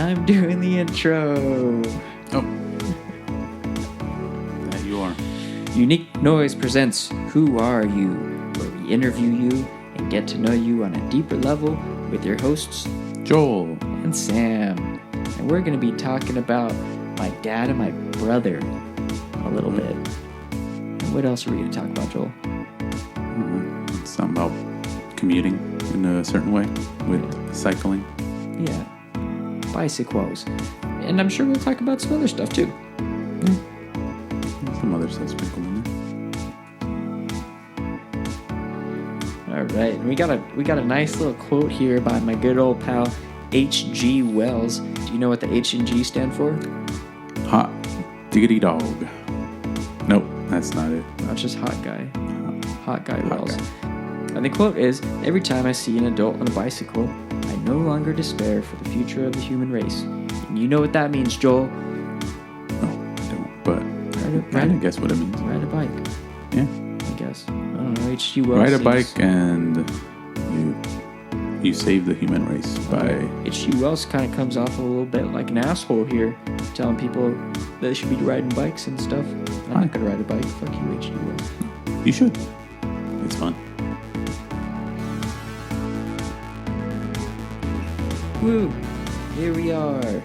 I'm doing the intro. Oh. That you are. Unique Noise presents Who Are You? Where we interview you and get to know you on a deeper level with your hosts, Joel and Sam. And we're going to be talking about my dad and my brother a little bit. And what else are we going to talk about, Joel? Something about commuting in a certain way with cycling. Yeah. Bicycles. And I'm sure we'll talk about some other stuff too. Some other stuff sprinkled in there. All right. And we got a nice little quote here by my good old pal H.G. Wells. Do you know what the H and G stand for? Hot diggity dog. Nope, that's not it. Not just hot guy. Hot guy Hot Wells. guy. And the quote is, "Every time I see an adult on a bicycle, I no longer despair for the future of the human race." And you know what that means, Joel. No, I don't. But Ride I guess what it means. a bike. Yeah. I guess. I don't know. H.G. Wells Ride a seems- bike and you save the human race by... H.G. Wells kind of comes off a little bit like an asshole here, telling people that they should be riding bikes and stuff. I'm not going to ride a bike. Fuck you, H.G. Wells. You should. It's fun. Woo! Here we are.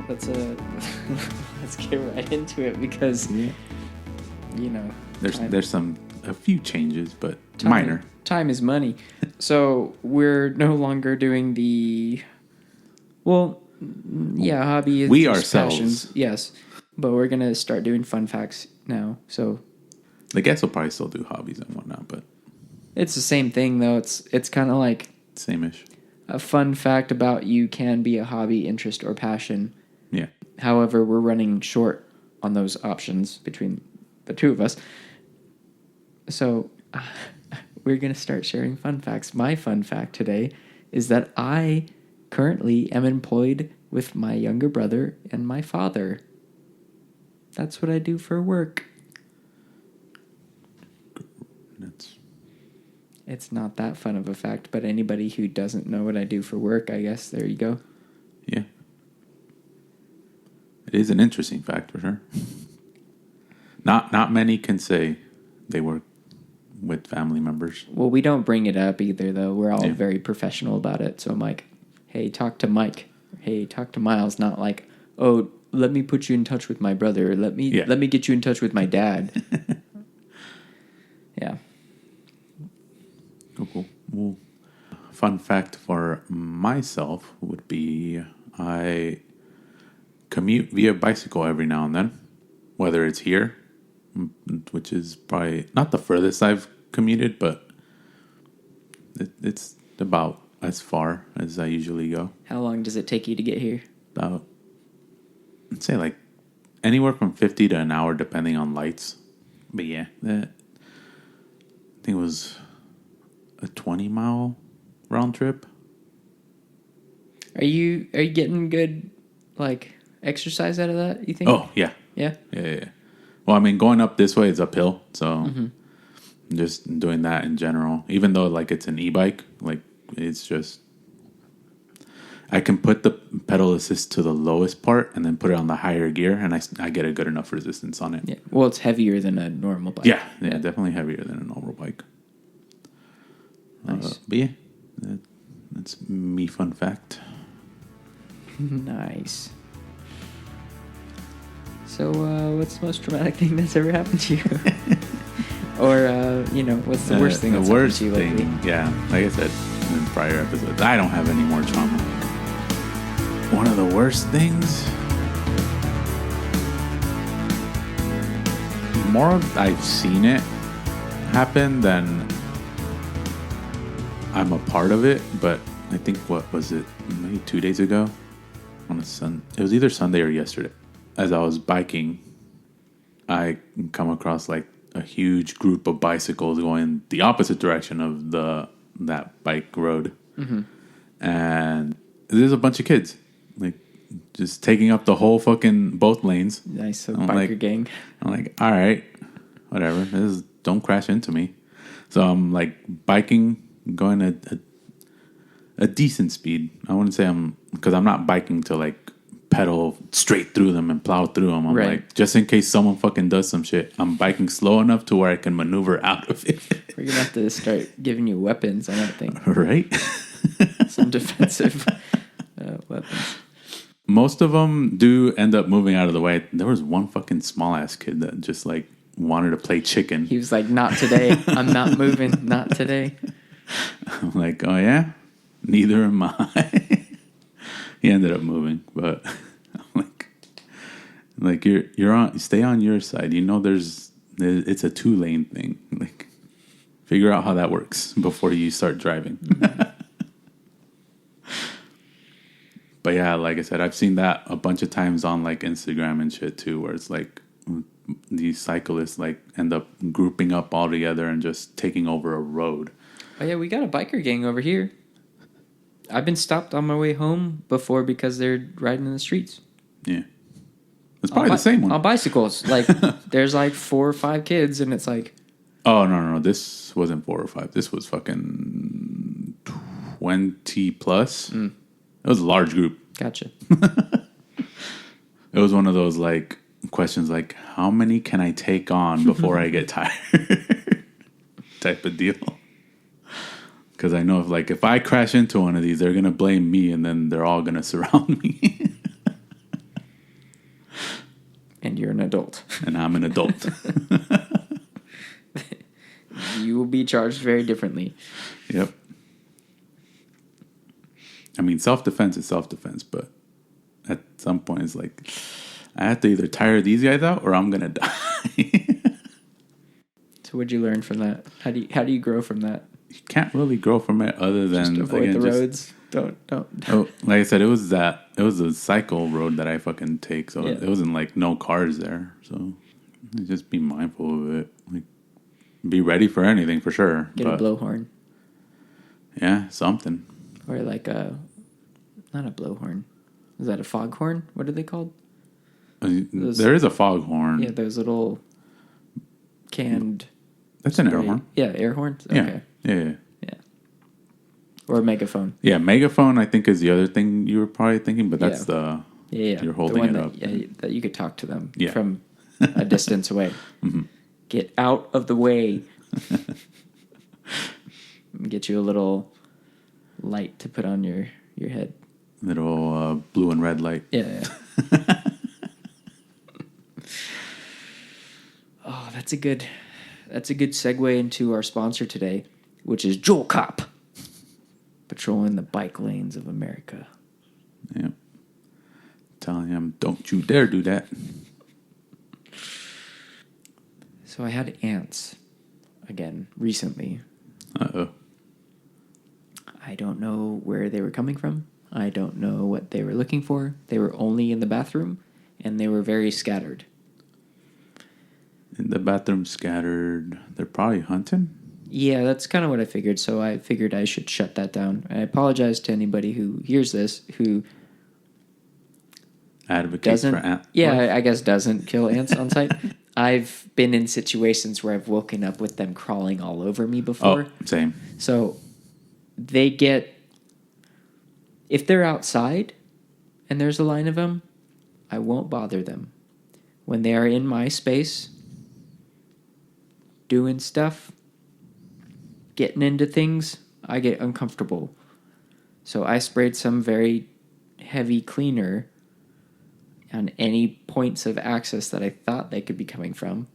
Let's let's get right into it because you know There's a few changes, but time- minor. Time is money. So we're no longer doing the hobby is We just ourselves. passions. Yes. But we're gonna start doing fun facts now. So I guess we'll probably still do hobbies and whatnot, but it's the same thing though. It's kind of like same-ish. a fun fact about you can be a hobby, interest, or passion. Yeah. However, we're running short on those options between the two of us. So we're going to start sharing fun facts. My fun fact today is that I currently am employed with my younger brother and my father. That's what I do for work. It's not that fun of a fact, but anybody who doesn't know what I do for work, I guess, there you go. Yeah. It is an interesting fact for sure. Not many can say they work with family members. Well, we don't bring it up either, though. We're all Yeah. very professional about it. So I'm like, hey, talk to Mike. Hey, talk to Miles. Not like, oh, let me put you in touch with my brother. Let me get you in touch with my dad. Yeah. Cool. Well, fun fact for myself would be I commute via bicycle every now and then, whether it's here, which is probably not the furthest I've commuted, but it's about as far as I usually go. How long does it take you to get here? About, I'd say like anywhere from 50 to an hour, depending on lights. But yeah, I think it was a 20-mile round trip. Are you getting good like exercise out of that, you think? Oh, yeah. Yeah? Yeah. Well, I mean, going up this way is uphill, so just doing that in general. Even though, like, it's an e-bike, like, it's just... I can put the pedal assist to the lowest part and then put it on the higher gear, and I get a good enough resistance on it. Yeah. Well, it's heavier than a normal bike. Yeah, definitely heavier than a normal bike. Nice. But yeah, that's me fun fact. Nice. So, what's the most traumatic thing that's ever happened to you? Or, what's the worst thing that's happened to you lately? Yeah, like I said in prior episodes, I don't have any more trauma. One of the worst things? More I've seen it happen than I'm a part of it, but I think, what was it, maybe 2 days ago? It was either Sunday or yesterday. As I was biking, I come across like a huge group of bicycles going the opposite direction of that bike road. Mm-hmm. And there's a bunch of kids, like, just taking up the whole fucking both lanes. Nice, so biker gang. I'm like, all right, whatever. Don't crash into me. So I'm like biking, going a decent speed. I wouldn't say because I'm not biking to like pedal straight through them and plow through them. I'm Right. like, just in case someone fucking does some shit, I'm biking slow enough to where I can maneuver out of it. We're gonna have to start giving you weapons. I don't think Right? some defensive weapons. Most of them do end up moving out of the way. There was one fucking small ass kid that just like wanted to play chicken. He was like, "Not today. I'm not moving. Not today." I'm like, oh yeah, neither am I. He ended up moving, but I'm like you're on. Stay on your side. You know, it's a 2-lane thing. Like, figure out how that works before you start driving. But yeah, like I said, I've seen that a bunch of times on like Instagram and shit too, where it's like these cyclists like end up grouping up all together and just taking over a road. Oh yeah, we got a biker gang over here. I've been stopped on my way home before because they're riding in the streets. Yeah. It's probably the same one. On bicycles. Like, there's like 4 or 5 kids, and it's like... Oh, no. This wasn't 4 or 5. This was fucking 20 plus. It was a large group. Gotcha. It was one of those, like, questions like, how many can I take on before I get tired? Type of deal. Because I know if I crash into one of these, they're going to blame me, and then they're all going to surround me. And you're an adult. And I'm an adult. You will be charged very differently. Yep. I mean, self-defense is self-defense, but at some point it's like, I have to either tire these guys out or I'm going to die. So what'd you learn from that? How do you grow from that? You can't really grow from it other than... Just avoid the roads. Don't. Oh, like I said, it was a cycle road that I fucking take, so yeah. It wasn't like no cars there. So just be mindful of it. Like, be ready for anything for sure. Get a blowhorn. Yeah, something. Or like not a blowhorn. Is that a foghorn? What are they called? There is a foghorn. Yeah, those little canned... That's an air horn. Yeah, air horns? Okay. Yeah. Or a megaphone. Yeah, megaphone I think is the other thing you were probably thinking, but that's you're holding it up. Yeah, that you could talk to them Yeah. from a distance away. Mm-hmm. Get out of the way. Get you a little light to put on your head. Little blue and red light. Yeah. Oh, that's a good segue into our sponsor today, which is Joel Cop. Patrolling the bike lanes of America. Yeah. Telling him, don't you dare do that. So I had ants again recently. Uh-oh. I don't know where they were coming from. I don't know what they were looking for. They were only in the bathroom, and they were very scattered. In the bathroom scattered. They're probably hunting? Yeah, that's kind of what I figured, so I figured I should shut that down. I apologize to anybody who hears this, who advocates for ants. Yeah, I guess doesn't kill ants on site. I've been in situations where I've woken up with them crawling all over me before. Oh, same. So they get... If they're outside and there's a line of them, I won't bother them. When they are in my space, doing stuff, getting into things, I get uncomfortable. So I sprayed some very heavy cleaner on any points of access that I thought they could be coming from.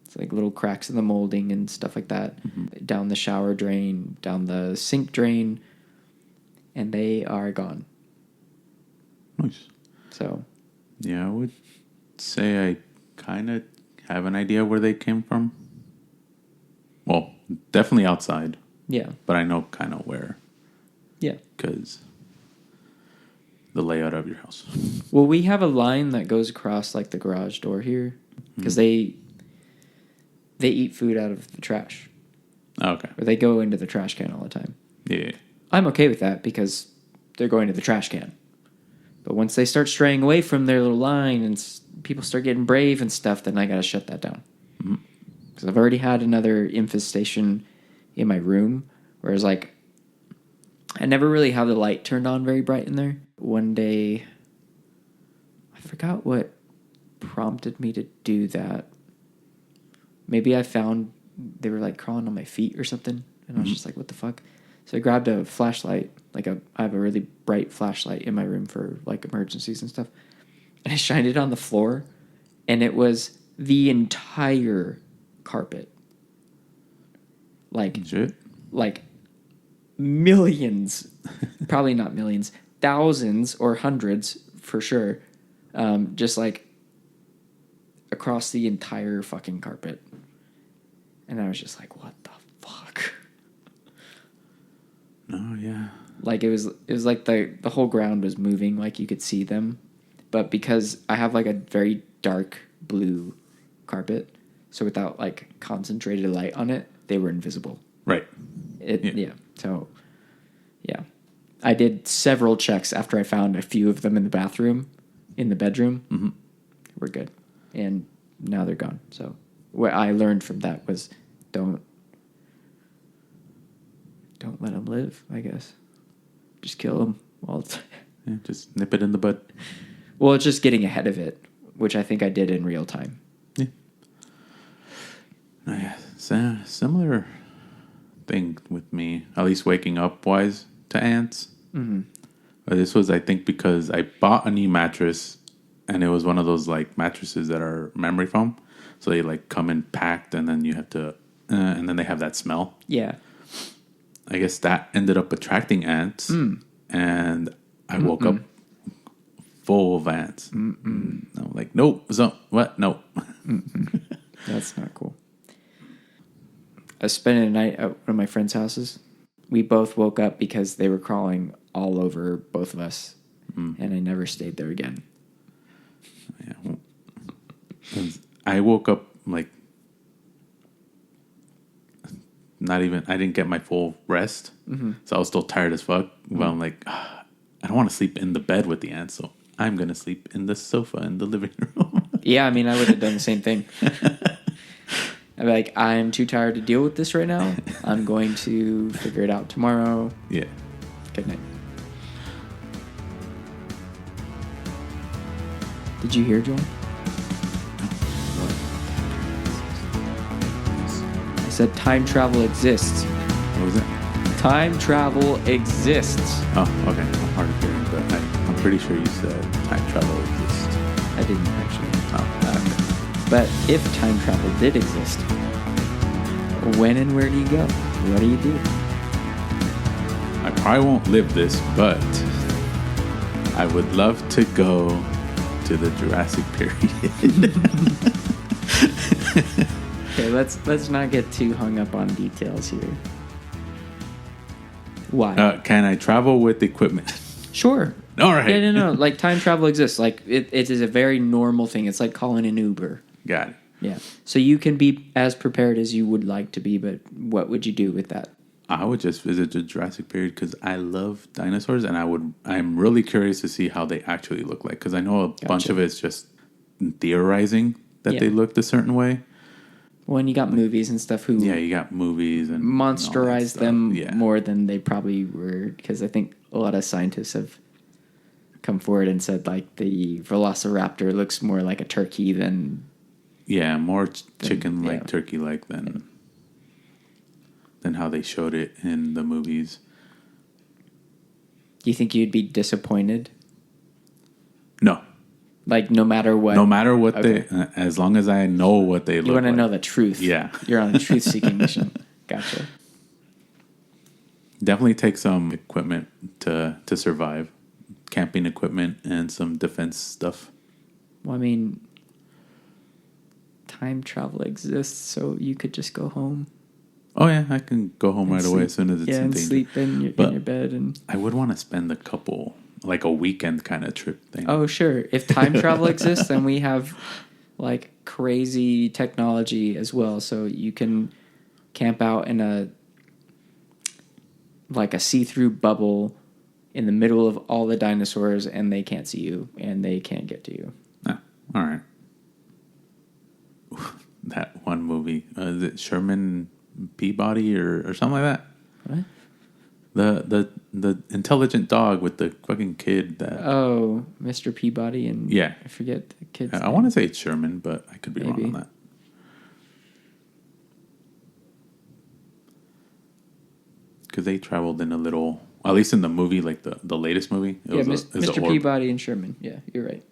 It's like little cracks in the molding and stuff like that. Mm-hmm. Down the shower drain, down the sink drain, and they are gone. Nice. So, yeah, I would say I kind of have an idea where they came from. Well, definitely outside. Yeah. But I know kind of where. Yeah. Because the layout of your house. Well, we have a line that goes across like the garage door here because they eat food out of the trash. Oh, okay. Or they go into the trash can all the time. Yeah. I'm okay with that because they're going to the trash can. But once they start straying away from their little line and people start getting brave and stuff, then I got to shut that down. Because I've already had another infestation in my room where it's like I never really have the light turned on very bright in there. One day, I forgot what prompted me to do that. Maybe I found they were like crawling on my feet or something, and I was just like, what the fuck? So I grabbed a flashlight, I have a really bright flashlight in my room for like emergencies and stuff, and I shined it on the floor, and it was the entire carpet. Like millions, probably not millions, thousands or hundreds for sure, just like across the entire fucking carpet. And I was just like, what the fuck? Oh, yeah. Like it was like the whole ground was moving, like you could see them. But because I have like a very dark blue carpet, so without like concentrated light on it, they were invisible. Right. Yeah. So, yeah. I did several checks after I found a few of them in the bathroom, in the bedroom. Mm-hmm. We're good. And now they're gone. So what I learned from that was don't let them live, I guess. Just kill them all the time. Yeah, just nip it in the bud. Well, it's just getting ahead of it, which I think I did in real time. Yeah. Similar thing with me, at least waking up wise to ants. Mm-hmm. But this was, I think, because I bought a new mattress, and it was one of those like mattresses that are memory foam, so they like come in packed, and then you have to, and then they have that smell. Yeah. I guess that ended up attracting ants, and I woke up full of ants. I'm like, nope, what? No. That's not cool. I was spending a night at one of my friends' houses. We both woke up because they were crawling all over both of us, and I never stayed there again. Yeah. I woke up like I didn't get my full rest, so I was still tired as fuck. But I'm like, I don't want to sleep in the bed with the ants, so I'm going to sleep in the sofa in the living room. Yeah, I mean, I would have done the same thing. I'd be like, I'm too tired to deal with this right now. I'm going to figure it out tomorrow. Yeah. Good night. Did you hear, Joel? I said time travel exists. What was it? Time travel exists. Oh, okay. I'm hard of hearing, but I'm pretty sure you said time travel exists. I didn't actually. Oh. But if time travel did exist, when and where do you go? What do you do? I probably won't live this, but I would love to go to the Jurassic period. Okay, let's not get too hung up on details here. Why? Can I travel with equipment? Sure. All right. Yeah, no. Like time travel exists. Like it is a very normal thing. It's like calling an Uber. Got it. Yeah. So you can be as prepared as you would like to be, but what would you do with that? I would just visit the Jurassic period because I love dinosaurs, and I'm really curious to see how they actually look like, because I know a bunch of it's just theorizing that they looked a certain way. When you got movies and stuff you got movies and monsterized them more than they probably were, because I think a lot of scientists have come forward and said like the Velociraptor looks more like a turkey than more chicken-like, turkey-like than how they showed it in the movies. Do you think you'd be disappointed? No. Like no matter what? No matter what as long as I know what they look like. You want to know the truth. Yeah. You're on a truth-seeking mission. Gotcha. Definitely take some equipment to survive. Camping equipment and some defense stuff. Well, I mean, time travel exists, so you could just go home. Oh, yeah, I can go home right away as soon as it's in danger. Sleep in your bed. And I would want to spend like a weekend kind of trip thing. Oh, sure. If time travel exists, then we have like crazy technology as well. So you can camp out in a see-through bubble in the middle of all the dinosaurs, and they can't see you, and they can't get to you. Oh, all right. That one movie, is it Sherman Peabody or something like that? What? The intelligent dog with the fucking kid that. Oh, Mr. Peabody and Yeah. I forget the kid's I name. want to say it's Sherman, but I could be wrong Maybe. on that. Because they traveled in a little, at least in the movie, like the latest movie. It Yeah, was it was Mr. Peabody and Sherman. Yeah, you're right.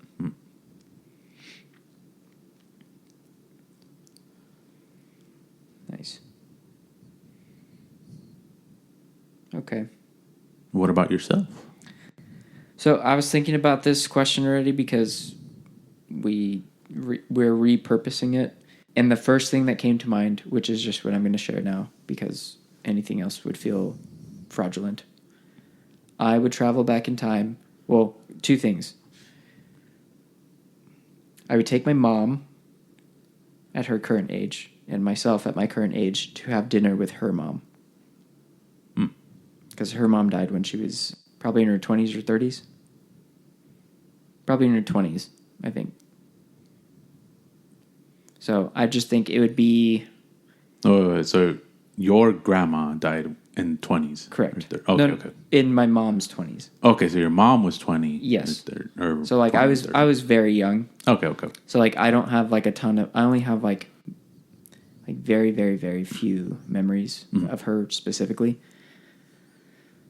Nice. Okay. What about yourself? So I was thinking about this question already because we're repurposing it, and the first thing that came to mind, which is just what I'm going to share now, because anything else would feel fraudulent. I would travel back in time. Well, two things. I would take my mom at her current age and myself at my current age to have dinner with her mom. Because her mom died when she was probably in her 20s or 30s. Probably in her 20s, I think. So I just think it would be... Oh, so your grandma died in 20s? Correct. Okay, no, okay. In my mom's 20s. Okay, so your mom was 20. Yes. So like 20, I was very young. Okay. So like I don't have like a ton of... I only have like very, very, very few memories of her specifically.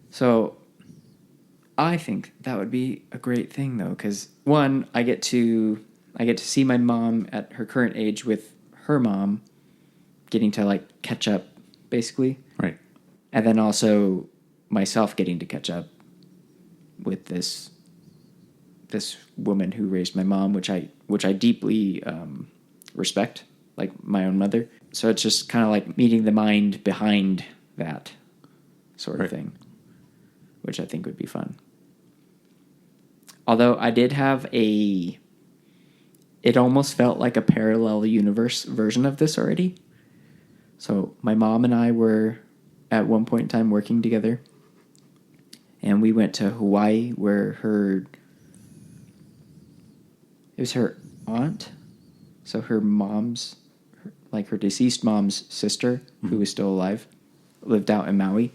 So I think that would be a great thing though, because one, I get to see my mom at her current age with her mom, getting to like catch up, basically. Right. And then also myself getting to catch up with this woman who raised my mom, which I deeply respect, like my own mother. So it's just kind of like meeting the mind behind that sort of thing, which I think would be fun. Although I did have it almost felt like a parallel universe version of this already. So my mom and I were at one point in time working together, and we went to Hawaii where it was her aunt, so her deceased mom's sister, who was still alive, lived out in Maui.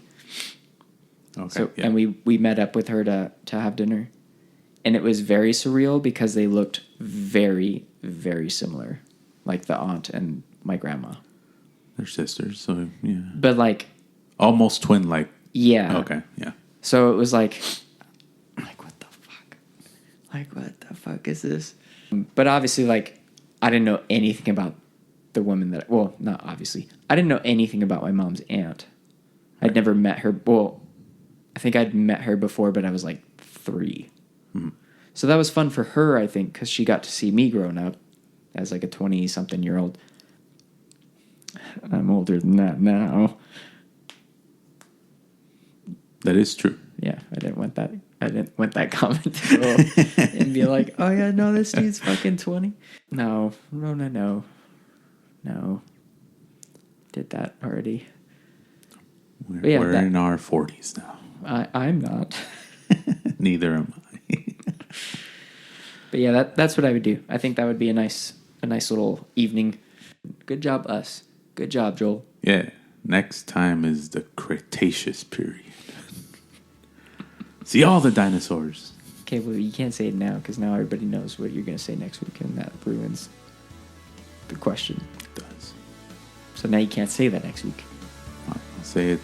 Okay. So, and we met up with her to have dinner. And it was very surreal because they looked very, very similar. Like the aunt and my grandma. They're sisters, so yeah. But like... Almost twin-like. Yeah. Okay, yeah. So it was like, what the fuck? Like, what the fuck is this? But obviously, like, I didn't know anything about the woman that... Well, not obviously. I didn't know anything about my mom's aunt. I'd never met her. Well, I think I'd met her before, but I was like 3. Mm-hmm. So that was fun for her, I think, because she got to see me growing up as like a 20-something-year-old. I'm older than that now. That is true. Yeah, I didn't want that comment to go and be like, oh yeah, no, this dude's fucking 20. No. Did that already. We're in our 40s now. I'm not. Neither am I. But yeah, that's what I would do. I think that would be a nice little evening. Good job, us. Good job, Joel. Yeah. Next time is the Cretaceous period. See all the dinosaurs. Okay, well, you can't say it now because now everybody knows what you're going to say next week, and that ruins the question. It does. So now you can't say that next week. I'll say it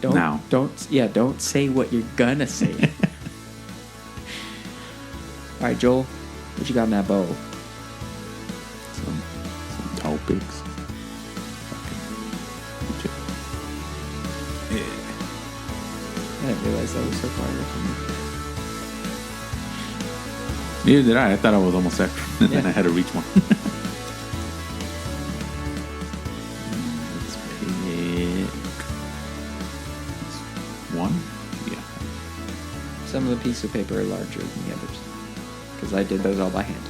now. Don't say what you're going to say. All right, Joel, what you got in that bowl? Some topics. I didn't realize that was so far away from me. Neither did I. I thought I was almost there. And then I had to reach one. Let's pick one. Yeah. Some of the pieces of paper are larger than the others because I did those all by hand.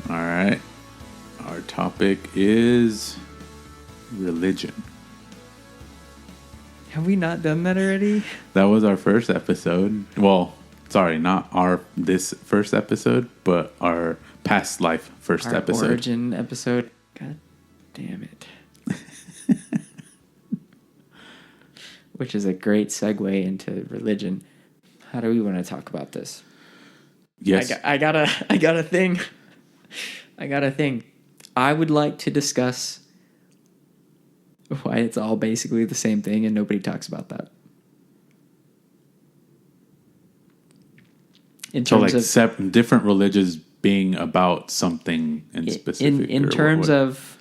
All right. Our topic is religion. Have we not done that already? That was our first episode. Well, sorry, not this first episode, but our past life first Our episode. origin episode. God damn it. Which is a great segue into religion. How do we want to talk about this? Yes. I got a thing. I got a thing. I would like to discuss why it's all basically the same thing and nobody talks about that. In terms of different religions being about something in specific. In terms of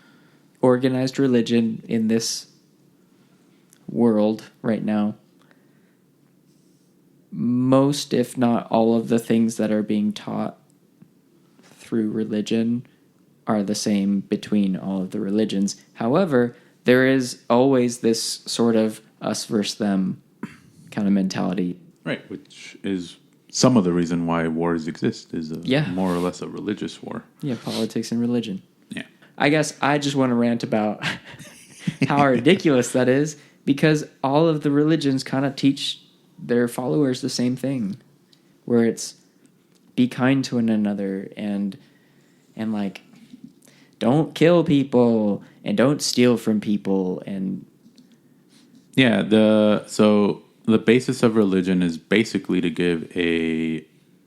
organized religion in this world right now, most, if not all of the things that are being taught through religion are the same between all of the religions. However, there is always this sort of us versus them kind of mentality. Right, which is some of the reason why wars exist, is more or less a religious war. Yeah, politics and religion. Yeah. I guess I just want to rant about how ridiculous that is, because all of the religions kind of teach their followers the same thing, where it's be kind to one another and like don't kill people and don't steal from people. And so the basis of religion is basically to give a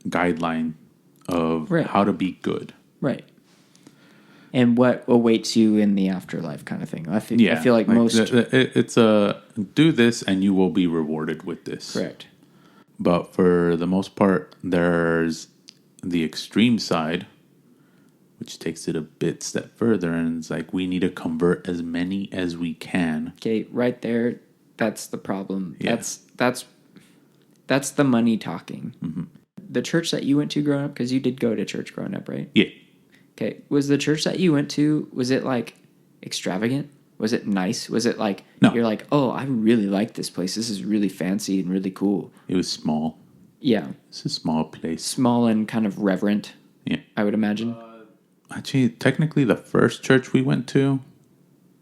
guideline of how to be good. Right. And what awaits you in the afterlife kind of thing. I feel like most... It's a do this and you will be rewarded with this. Correct. But for the most part, there's the extreme side, which takes it a bit step further, and it's like we need to convert as many as we can. Okay, right there, that's the problem. Yeah. That's the money talking. Mm-hmm. The church that you went to growing up, because you did go to church growing up, right? Yeah. Okay, was the church that you went to, was it like extravagant? Was it nice? Was it like, no. You're like, oh, I really like this place. This is really fancy and really cool. It was small. Yeah. It's a small place. Small and kind of reverent. Yeah. I would imagine. Actually, technically the first church we went to,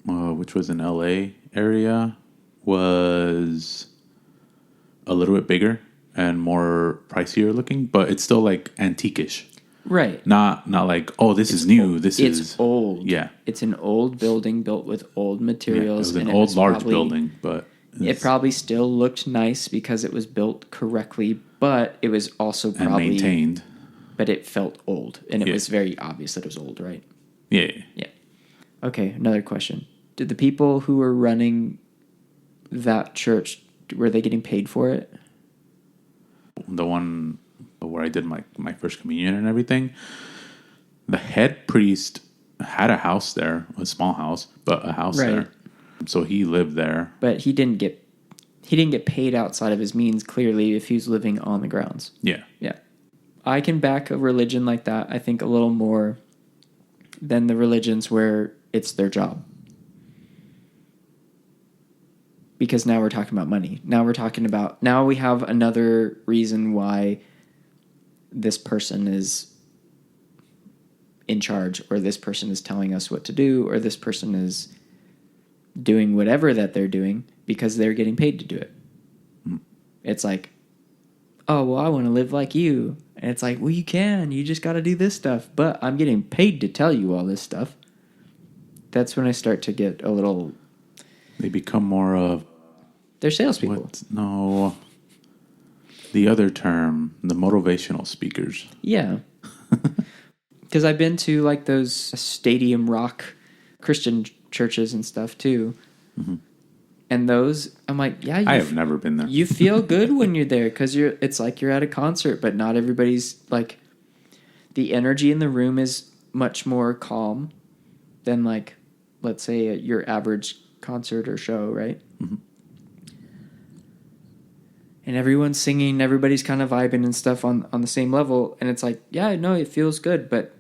which was in LA area, was a little bit bigger and more pricier looking, but it's still like antique-ish. Right. Not like, oh, this is new. It's old. Yeah. It's an old building built with old materials. Yeah, it was an large building, but... It probably still looked nice because it was built correctly, but it was also probably... And maintained. But it felt old, and it was very obvious that it was old, right? Yeah. Yeah. Okay, another question. Did the people who were running that church, were they getting paid for it? The one where I did my first communion and everything, the head priest had a house there, a small house, but a house there. So he lived there. But he didn't get paid outside of his means, clearly, if he was living on the grounds. Yeah. Yeah. I can back a religion like that, I think, a little more than the religions where it's their job. Because now we're talking about money. Now we have another reason why this person is in charge, or this person is telling us what to do, or this person is doing whatever that they're doing because they're getting paid to do it. Mm. It's like, oh, well, I want to live like you. And it's like, well, you can. You just got to do this stuff. But I'm getting paid to tell you all this stuff. That's when I start to get a little... They become more of... They're salespeople. No. The other term, the motivational speakers. Yeah. Because I've been to like those stadium rock Christian churches and stuff too. Mm-hmm. And those, I'm like, yeah. I have never been there. You feel good when you're there because it's like you're at a concert, but not everybody's like, the energy in the room is much more calm than like, let's say your average concert or show, right? Mm-hmm. And everyone's singing, everybody's kind of vibing and stuff on the same level. And it's like, yeah, no, it feels good, but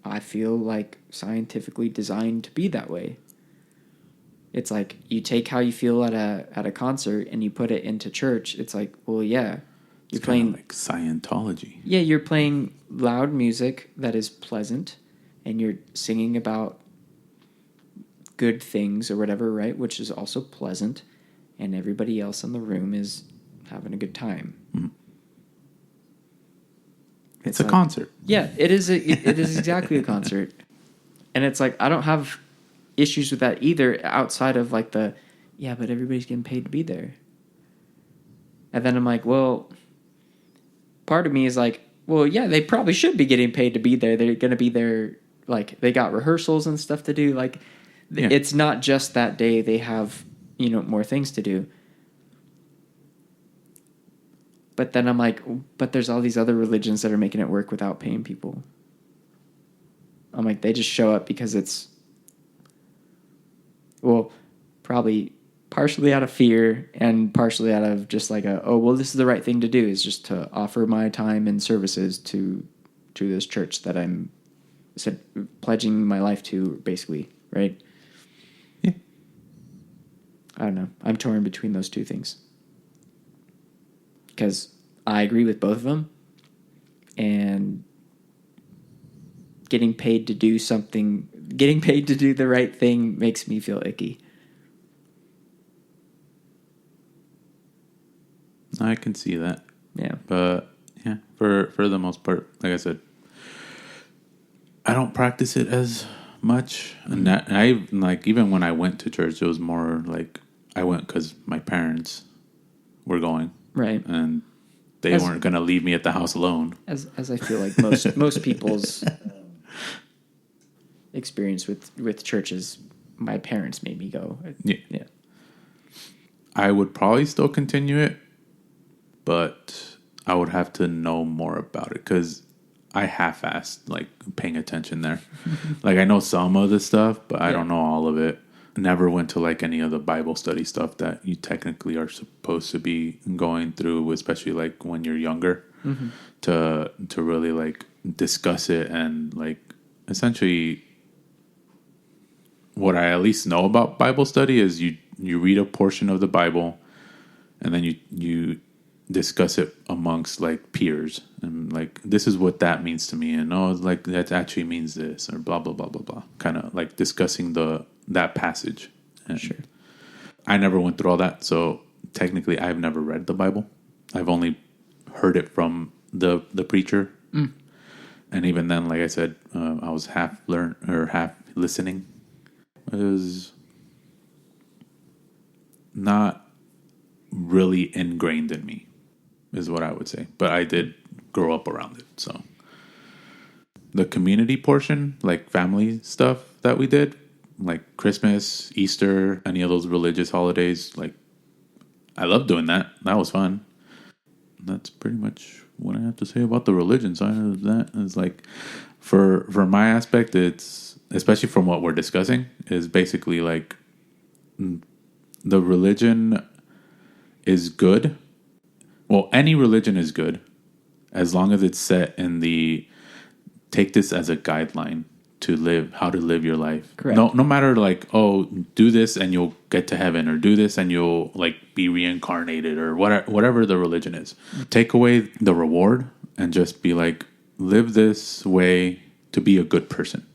I feel like scientifically designed to be that way. It's like you take how you feel at a concert and you put it into church. It's like, well, yeah, you're playing like Scientology. Yeah, you're playing loud music that is pleasant, and you're singing about good things or whatever, right? Which is also pleasant. And everybody else in the room is having a good time. Mm-hmm. It's a concert. Yeah, it is. It is exactly a concert, and it's like I don't have issues with that either. Outside of like but everybody's getting paid to be there, and then I'm like, well, part of me is like, well, yeah, they probably should be getting paid to be there. They're going to be there, like they got rehearsals and stuff to do. Like, it's not just that day. They have more things to do. But then I'm like, but there's all these other religions that are making it work without paying people. I'm like, they just show up because it's, well, probably partially out of fear and partially out of just like this is the right thing to do, is just to offer my time and services to this church that I'm pledging my life to, basically, right? Yeah. I don't know. I'm torn between those two things. Because I agree with both of them, and getting paid to do the right thing makes me feel icky. I can see that. Yeah. But yeah, for the most part, like I said, I don't practice it as much. And I like, even when I went to church, it was more like I went because my parents were going. Right. And they weren't going to leave me at the house alone. As I feel like most people's experience with churches, my parents made me go. Yeah. I would probably still continue it, but I would have to know more about it, because I half-assed like paying attention there. Like, I know some of the stuff, but I don't know all of it. Never went to like any of the Bible study stuff that you technically are supposed to be going through, especially like when you're younger, to really like discuss it. And like, essentially what I at least know about Bible study is you read a portion of the Bible, and then you discuss it amongst like peers, and like, this is what that means to me, and like that actually means this, or blah blah blah blah blah, kind of like discussing that passage. And sure. I never went through all that, so technically I've never read the Bible. I've only heard it from the preacher, and even then, like I said, I was half listening. It was not really ingrained in me, is what I would say. But I did grow up around it. So the community portion, like family stuff that we did, like Christmas, Easter, any of those religious holidays, like, I love doing that. That was fun. That's pretty much what I have to say about the religion side of that. Is like, for my aspect, it's, especially from what we're discussing, is basically like, the religion is good. Well, any religion is good as long as it's set in take this as a guideline how to live your life. Correct. No matter like, do this and you'll get to heaven, or do this and you'll like be reincarnated, or whatever the religion is. Take away the reward and just be like, live this way to be a good person.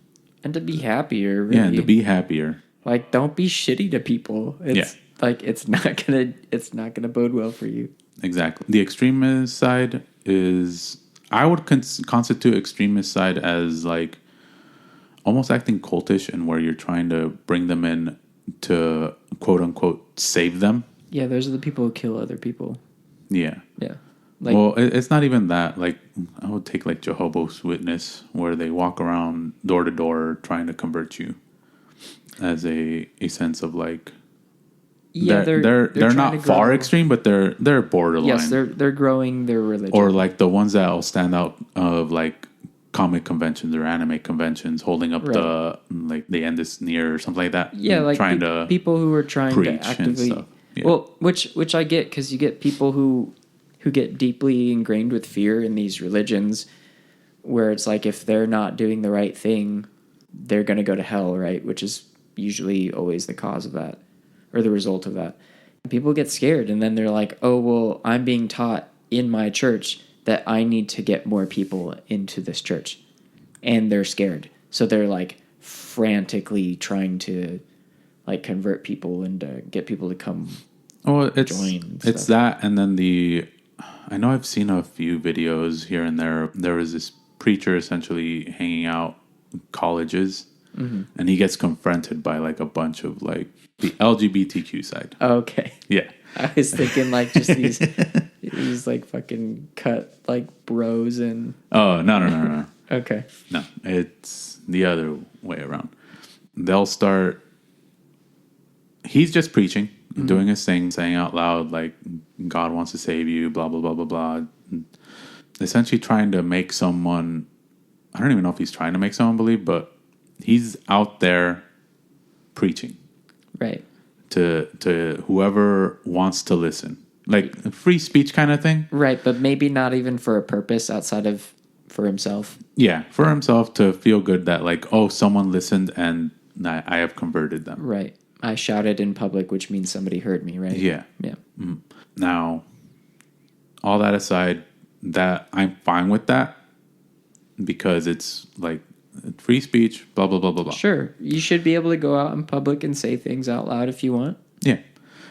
And to be happier, really. Yeah, and to be happier. Like, don't be shitty to people. Like, it's not gonna bode well for you. Exactly. The extremist side is, I would constitute extremist side as like almost acting cultish, and where you're trying to bring them in to quote unquote save them. Yeah, those are the people who kill other people. Yeah. Yeah. Like, well, it's not even that. Like, I would take like Jehovah's Witness, where they walk around door to door trying to convert you, as a sense of like, yeah, they're not far extreme, but they're borderline. Yes, they're growing their religion. Or like the ones that will stand out of like comic conventions or anime conventions, holding up the end is near or something like that. Yeah, like trying to people who are trying to actively. Yeah. Well, which I get, because you get people who get deeply ingrained with fear in these religions, where it's like, if they're not doing the right thing, they're going to go to hell, right? Which is usually always the cause of that, or the result of that. People get scared, and then they're like, oh, well, I'm being taught in my church that I need to get more people into this church. And they're scared. So they're like frantically trying to like convert people and get people to come join. It's stuff. that, and then I know I've seen a few videos here and there. There was this preacher essentially hanging out in colleges, and he gets confronted by like a bunch of like the LGBTQ side. Okay. Yeah. I was thinking like just these like fucking cut like bros and. Oh, no. Okay. No, it's the other way around. They'll start. He's just preaching, doing his thing, saying out loud, like, God wants to save you, blah, blah, blah, blah, blah. Essentially trying to make someone, I don't even know if he's trying to make someone believe, but he's out there preaching. Right. To whoever wants to listen. Like a free speech kind of thing. Right, but maybe not even for a purpose outside of for himself. Yeah, for himself to feel good that like, oh, someone listened and I have converted them. Right. I shouted in public, which means somebody heard me, right? Yeah. Yeah. Mm. Now, all that aside, that I'm fine with that because it's like free speech, blah, blah, blah, blah, blah. Sure. You should be able to go out in public and say things out loud if you want. Yeah.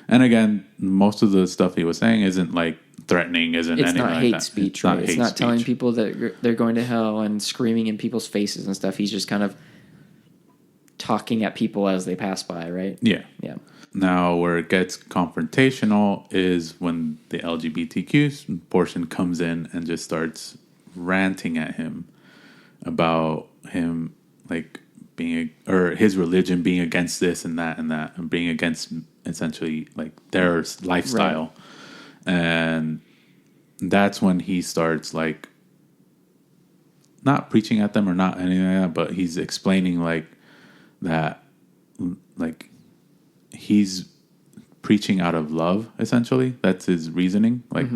And again, most of the stuff he was saying isn't like threatening, isn't it's anything not like hate that. speech, It's right? not It's hate not speech. telling people that they're going to hell and screaming in people's faces and stuff. He's just kind of talking at people as they pass by, right? Yeah. Yeah. Now, where it gets confrontational is when the LGBTQ portion comes in and just starts ranting at him about him, like, or his religion being against this and that and being against essentially like their lifestyle. Right. And that's when he starts like not preaching at them or not anything like that, but he's explaining like that, like he's preaching out of love, essentially. That's his reasoning. Like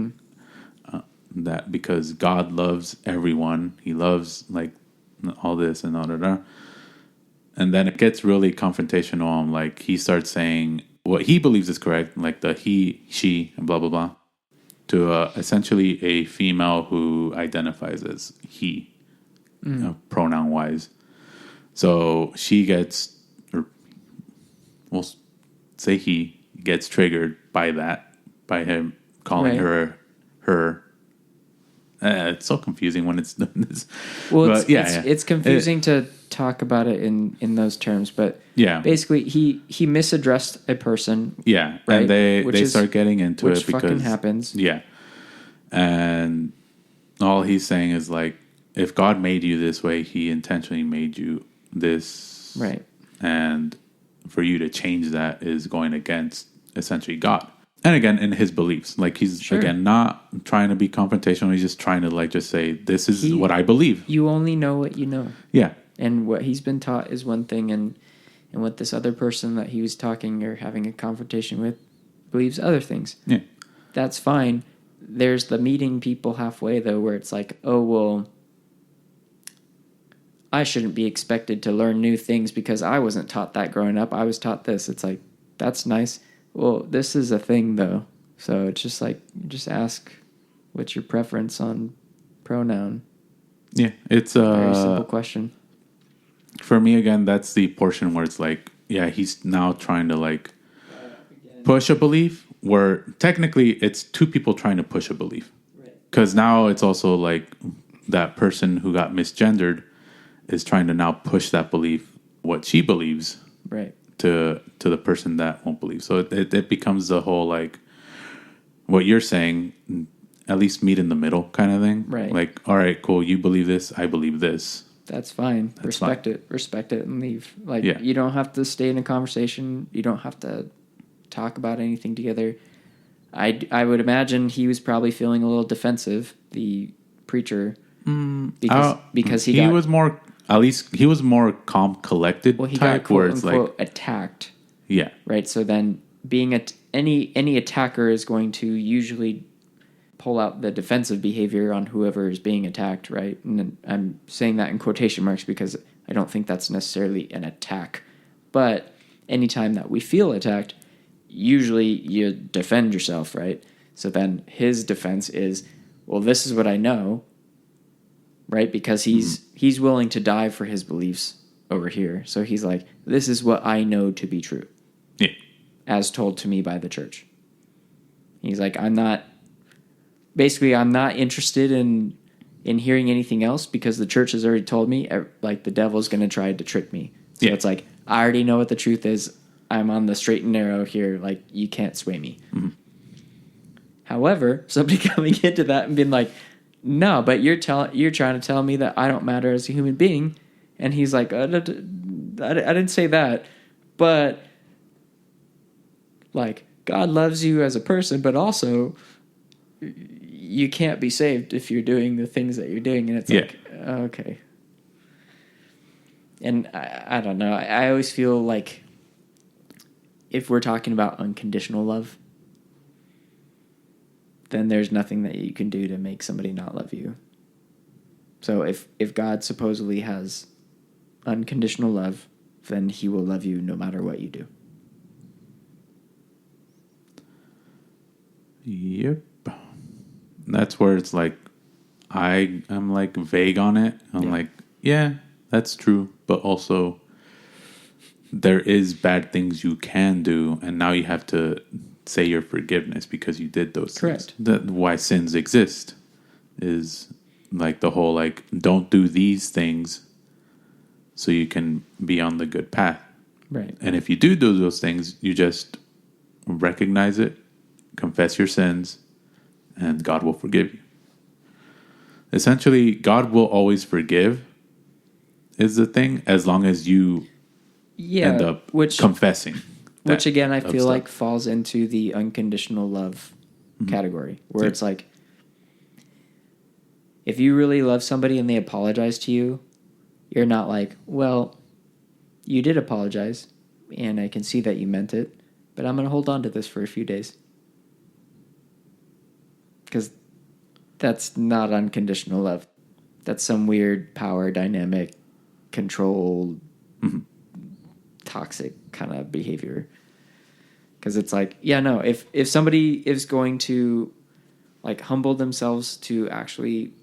that because God loves everyone. He loves like all this and all that. And then it gets really confrontational. Like he starts saying what he believes is correct, like the he, she, and blah, blah, blah, to essentially a female who identifies as he, pronoun wise. So she gets, or we'll say he gets triggered by that, by him calling her. It's so confusing when it's done this. Well, it's confusing to talk about it in those terms, but basically he misaddressed a person. Yeah, right? And they start getting into it because fucking happens. Yeah, and all he's saying is like, if God made you this way, He intentionally made you this, right? And for you to change that is going against essentially God. And again, in his beliefs, like he's again not trying to be confrontational. He's just trying to like just say, "This is what I believe." You only know what you know. Yeah, and what he's been taught is one thing, and what this other person that he was talking or having a confrontation with believes other things. Yeah, that's fine. There's the meeting people halfway though, where it's like, oh well, I shouldn't be expected to learn new things because I wasn't taught that growing up. I was taught this. It's like that's nice. Well, this is a thing, though. So it's just like, just ask what's your preference on pronoun. Yeah, it's a very simple question. For me, again, that's the portion where it's like, yeah, he's now trying to like push a belief where technically it's two people trying to push a belief. Because now it's also like that person who got misgendered is trying to now push that belief, what she believes. Right. To the person that won't believe. So it becomes the whole like what you're saying, at least meet in the middle kind of thing. Right. Like, all right, cool, you believe this, I believe this. That's fine. Respect it and leave. Like you don't have to stay in a conversation. You don't have to talk about anything together. I would imagine he was probably feeling a little defensive, the preacher, because he was more. At least he was more calm, collected. Well, he type, got quote where it's unquote like, attacked. Yeah. Right. So then, being any attacker is going to usually pull out the defensive behavior on whoever is being attacked. Right. And I'm saying that in quotation marks because I don't think that's necessarily an attack. But anytime that we feel attacked, usually you defend yourself. Right. So then his defense is, well, this is what I know. Right, because he's willing to die for his beliefs over here. So he's like, this is what I know to be true. Yeah. As told to me by the church. He's like, I'm not basically I'm not interested in hearing anything else because the church has already told me like the devil's going to try to trick me. So it's like I already know what the truth is. I'm on the straight and narrow here. Like you can't sway me. Mm-hmm. However, somebody coming into that and being like, "No, but you're trying to tell me that I don't matter as a human being," and he's like, "I didn't say that, but like God loves you as a person, but also you can't be saved if you're doing the things that you're doing," and it's like, okay. And I don't know. I always feel like if we're talking about unconditional love, then there's nothing that you can do to make somebody not love you. So if God supposedly has unconditional love, then he will love you no matter what you do. Yep. That's where it's like I'm like vague on it. I'm like, yeah, that's true. But also there is bad things you can do, and now you have to say your forgiveness because you did those Correct. things. That's why sins exist, is like the whole like don't do these things so you can be on the good path. Right. And if you do those things, you just recognize it, confess your sins, and God will forgive you. Essentially, God will always forgive is the thing, as long as you end up confessing. Which again, I feel like falls into the unconditional love category, where it's like, if you really love somebody and they apologize to you, you're not like, well, you did apologize, and I can see that you meant it, but I'm going to hold on to this for a few days. Because that's not unconditional love. That's some weird power dynamic, control, toxic kind of behavior. Because it's like, yeah, no, if somebody is going to like humble themselves to actually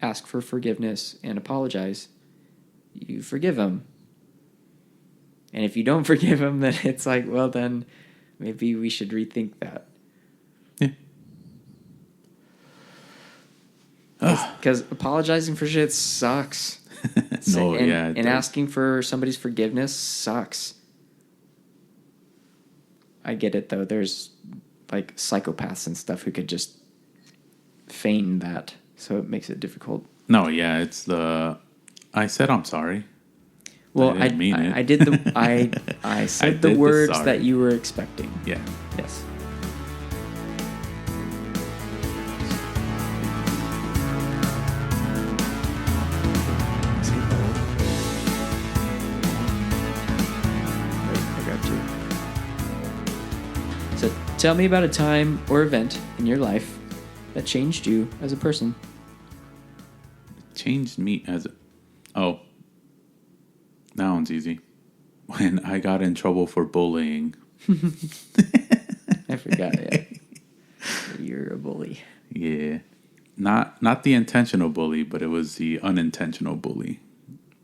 ask for forgiveness and apologize, you forgive them. And if you don't forgive them, then it's like, well, then maybe we should rethink that. Because apologizing for shit sucks. And asking for somebody's forgiveness sucks. I get it, though. There's like psychopaths and stuff who could just feign that, so it makes it difficult. No, yeah, it's the I said I'm sorry. Well, I didn't mean it. I did the I said the words that you were expecting. Yeah. Yes. So tell me about a time or event in your life that changed you as a person. It changed me as a... Oh. That one's easy. When I got in trouble for bullying. I forgot, yeah. You're a bully. Yeah. Not the intentional bully, but it was the unintentional bully.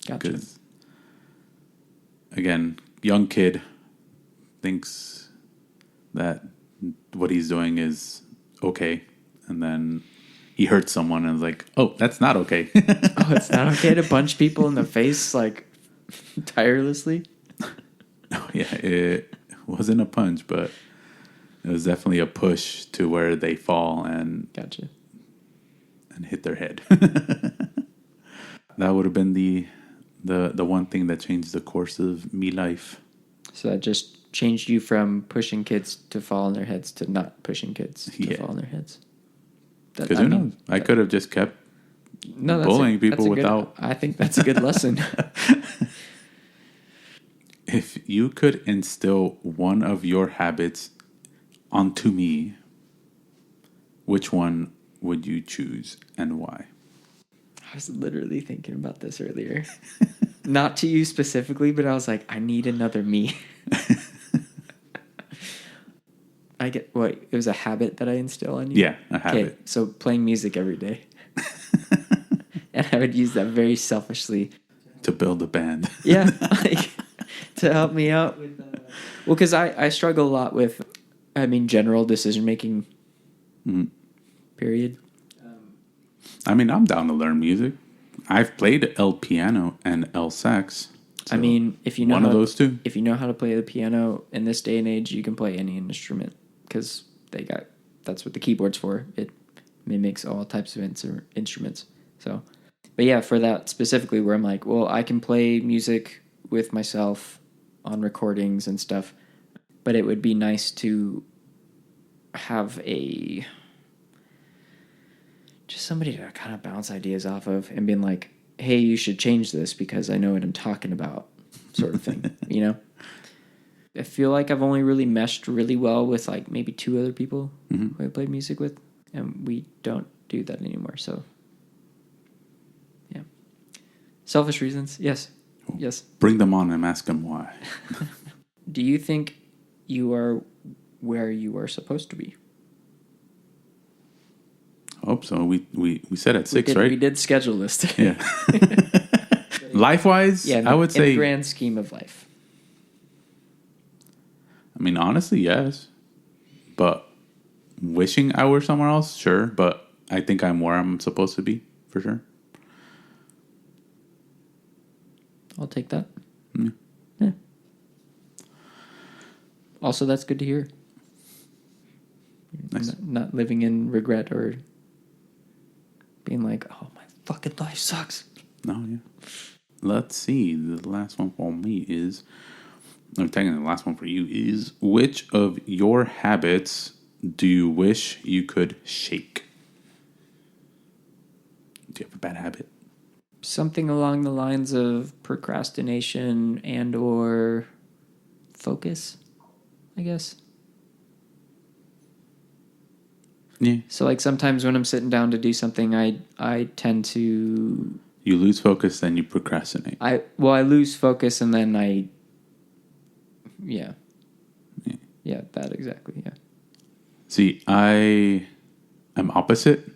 Gotcha. Because, again, young kid thinks that what he's doing is okay, and then he hurts someone and is like, oh, that's not okay. Oh, it's not okay to punch people in the face like tirelessly? Oh, yeah, it wasn't a punch, but it was definitely a push to where they fall and Gotcha. And hit their head. That would have been the one thing that changed the course of me life. So that just changed you from pushing kids to fall on their heads to not pushing kids to fall on their heads. Because who knows? I could have just kept bullying people without... I think that's a good lesson. If you could instill one of your habits onto me, which one would you choose and why? I was literally thinking about this earlier. Not to you specifically, but I was like, I need another me. It was a habit that I instill on you? Yeah, a habit. Okay, so playing music every day. And I would use that very selfishly. To build a band. Yeah, to help me out. Well, because I struggle a lot with, general decision-making, period. I mean, I'm down to learn music. I've played el piano and el sax. I mean, if you know one of those two. If you know how to play the piano in this day and age, you can play any instrument because that's what the keyboard's for. It mimics all types of instruments. So, but yeah, for that specifically, where I'm like, well, I can play music with myself on recordings and stuff, but it would be nice to have just somebody to kind of bounce ideas off of and being like, hey, you should change this because I know what I'm talking about, sort of thing, you know? I feel like I've only really meshed really well with like maybe 2 other people who I played music with, and we don't do that anymore. So, yeah. Selfish reasons, yes. Yes. Bring them on and ask them why. Do you think you are where you are supposed to be? I hope so. We said at 6, right? We did schedule this today. Yeah. Life-wise, yeah, I would say... in the grand scheme of life. I mean, honestly, yes. But wishing I were somewhere else, sure. But I think I'm where I'm supposed to be, for sure. I'll take that. Mm. Yeah. Also, that's good to hear. Nice. Not living in regret or being like, oh, my fucking life sucks. No, yeah. Let's see. The last one for me is... or technically the last one for you is, which of your habits do you wish you could shake? Do you have a bad habit? Something along the lines of procrastination and or focus, I guess. Yeah. So like sometimes when I'm sitting down to do something, I tend to... You lose focus, then you procrastinate. I lose focus and then Yeah. Yeah, that exactly, yeah. See, I'm opposite.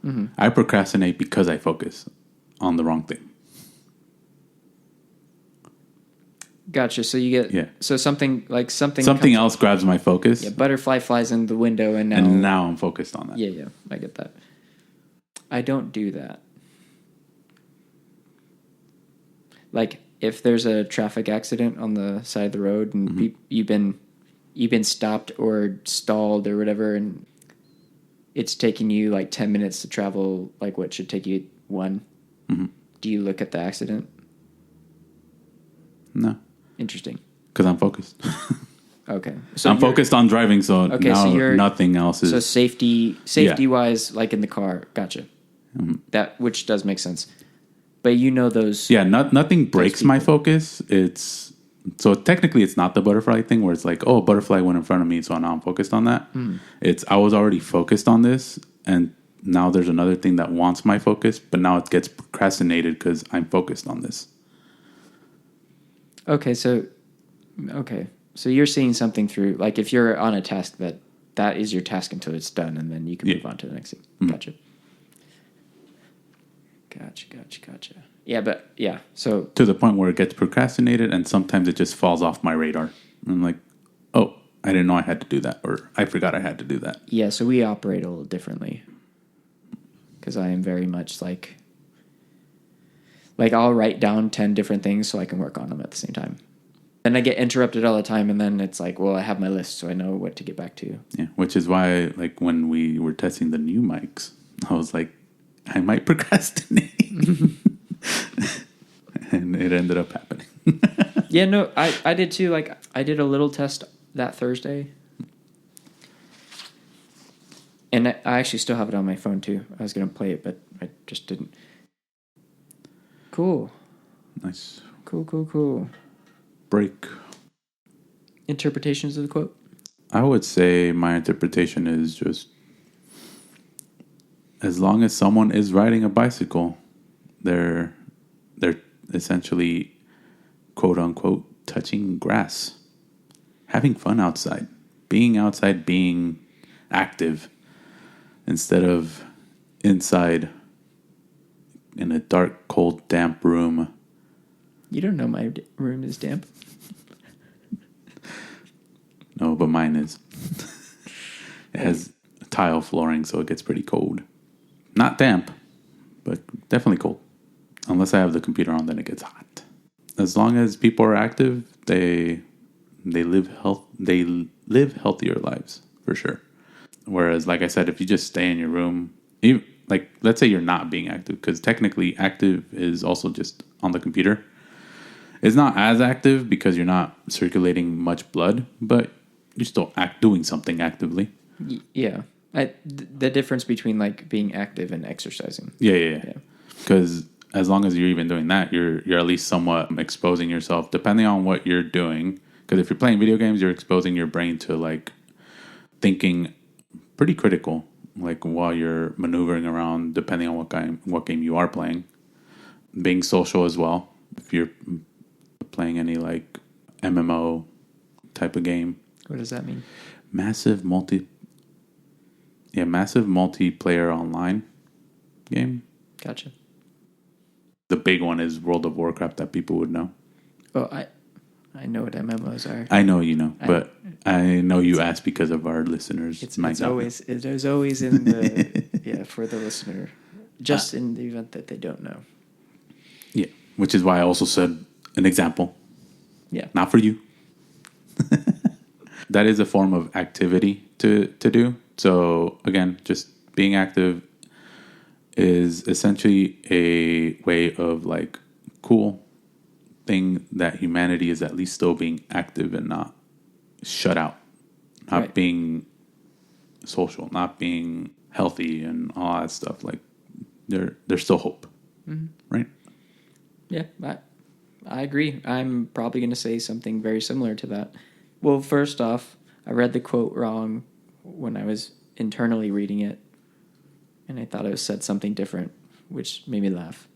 Mm-hmm. I procrastinate because I focus on the wrong thing. Gotcha. So you get... Yeah. So something else grabs my focus. Yeah, butterfly flies in the window and now I'm focused on that. Yeah, I get that. I don't do that. Like, if there's a traffic accident on the side of the road and you've been stopped or stalled or whatever, and it's taking you like 10 minutes to travel, like what should take you 1, do you look at the accident? No. Interesting. Because I'm focused. Okay. So I'm focused on driving, so nothing else is... So safety wise, like in the car, gotcha. That, which does make sense. But you know those... Yeah, nothing breaks my focus. So technically it's not the butterfly thing where it's like, oh, a butterfly went in front of me, so now I'm focused on that. I was already focused on this, and now there's another thing that wants my focus, but now it gets procrastinated because I'm focused on this. Okay, so you're seeing something through, like if you're on a task that is your task until it's done, and then you can move on to the next thing. Gotcha. Gotcha. Yeah, but yeah, so... To the point where it gets procrastinated, and sometimes it just falls off my radar. And I'm like, oh, I didn't know I had to do that, or I forgot I had to do that. Yeah, so we operate a little differently. Because I am very much like I'll write down 10 different things so I can work on them at the same time. Then I get interrupted all the time, and then it's like, well, I have my list, so I know what to get back to. Yeah, which is why, like, when we were testing the new mics, I was like, I might procrastinate. And it ended up happening. Yeah, no, I did too. Like, I did a little test that Thursday. And I actually still have it on my phone too. I was going to play it, but I just didn't. Cool. Nice. Cool. Break. Interpretations of the quote? I would say my interpretation is just, as long as someone is riding a bicycle, they're essentially, quote unquote, touching grass, having fun outside, being active instead of inside in a dark, cold, damp room. You don't know my room is damp. No, but mine is. It has tile flooring, so it gets pretty cold. not damp, but definitely cold. Unless I have the computer on, then it gets hot. As long as people are active, they live healthier lives for sure. Whereas, like I said, if you just stay in your room, even, like let's say you're not being active, because technically active is also just on the computer. It's not as active because you're not circulating much blood, but you're still doing something actively. Yeah. The difference between like being active and exercising. Yeah. Because as long as you're even doing that, you're at least somewhat exposing yourself, depending on what you're doing. Because if you're playing video games, you're exposing your brain to like thinking pretty critical, like while you're maneuvering around, depending on what game you are playing. Being social as well. If you're playing any like MMO type of game. What does that mean? Massive multiplayer online game. Gotcha. The big one is World of Warcraft that people would know. Oh, I know what MMOs are. I know you know, but I know you asked because of our listeners. It's always in the for the listener, just in the event that they don't know. Yeah, which is why I also said an example. Yeah, not for you. That is a form of activity to do. So again, just being active is essentially a way of like cool thing that humanity is at least still being active and not shut out, not being social, not being healthy and all that stuff. Like there's still hope, right? Yeah, I agree. I'm probably going to say something very similar to that. Well, first off, I read the quote wrong when I was internally reading it, and I thought it said something different, which made me laugh.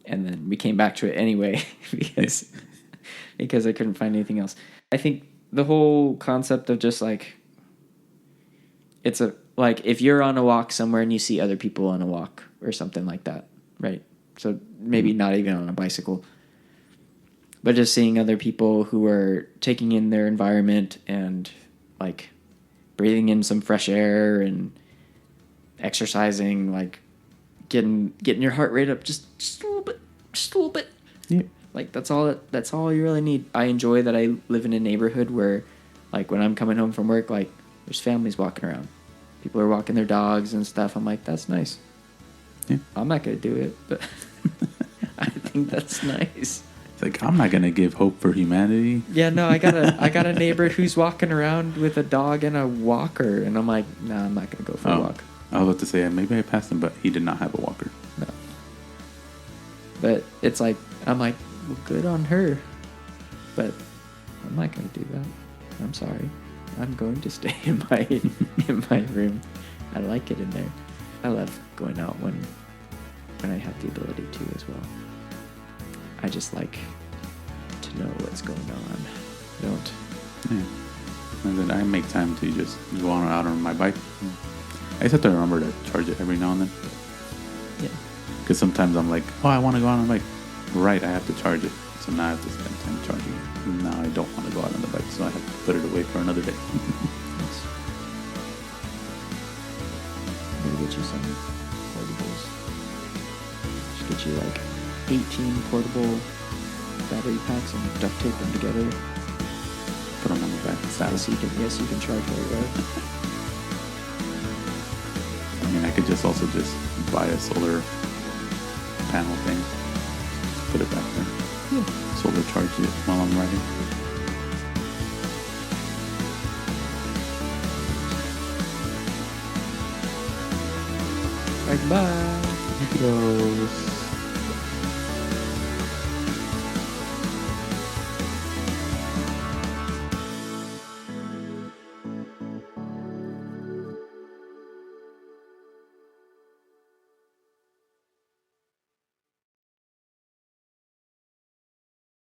And then we came back to it anyway because I couldn't find anything else. I think the whole concept of just like if you're on a walk somewhere and you see other people on a walk or something like that, right? So maybe not even on a bicycle, but just seeing other people who are taking in their environment and like breathing in some fresh air and exercising, like getting your heart rate up just a little bit. Yeah. Like that's all you really need. I enjoy that I live in a neighborhood where like when I'm coming home from work, like there's families walking around. People are walking their dogs and stuff. I'm like, that's nice. Yeah. I'm not going to do it, but I think that's nice. It's like, I'm not going to give hope for humanity. Yeah, no, I got a neighbor who's walking around with a dog and a walker, and I'm like, nah, I'm not going to go for a walk. I was about to say, maybe I passed him, but he did not have a walker. No. But it's like, I'm like, well, good on her. But I'm not going to do that. I'm sorry. I'm going to stay in my room. I like it in there. I love going out when I have the ability to as well. I just like to know what's going on. Don't. Yeah. And then I make time to just go out on my bike. I just have to remember to charge it every now and then. Yeah. Because sometimes I'm like, oh, I want to go out on a bike. Right, I have to charge it. So now I have to spend time charging it. And now I don't want to go out on the bike, so I have to put it away for another day. Yes. Maybe get you some portables. Just get you like 18 portable battery packs and duct tape them together. Put them on the back of the saddle. So you can charge while you're out. I mean, I could just buy a solar panel thing. Just put it back there. Yeah. Solar charge it while I'm riding. Bye. Adios.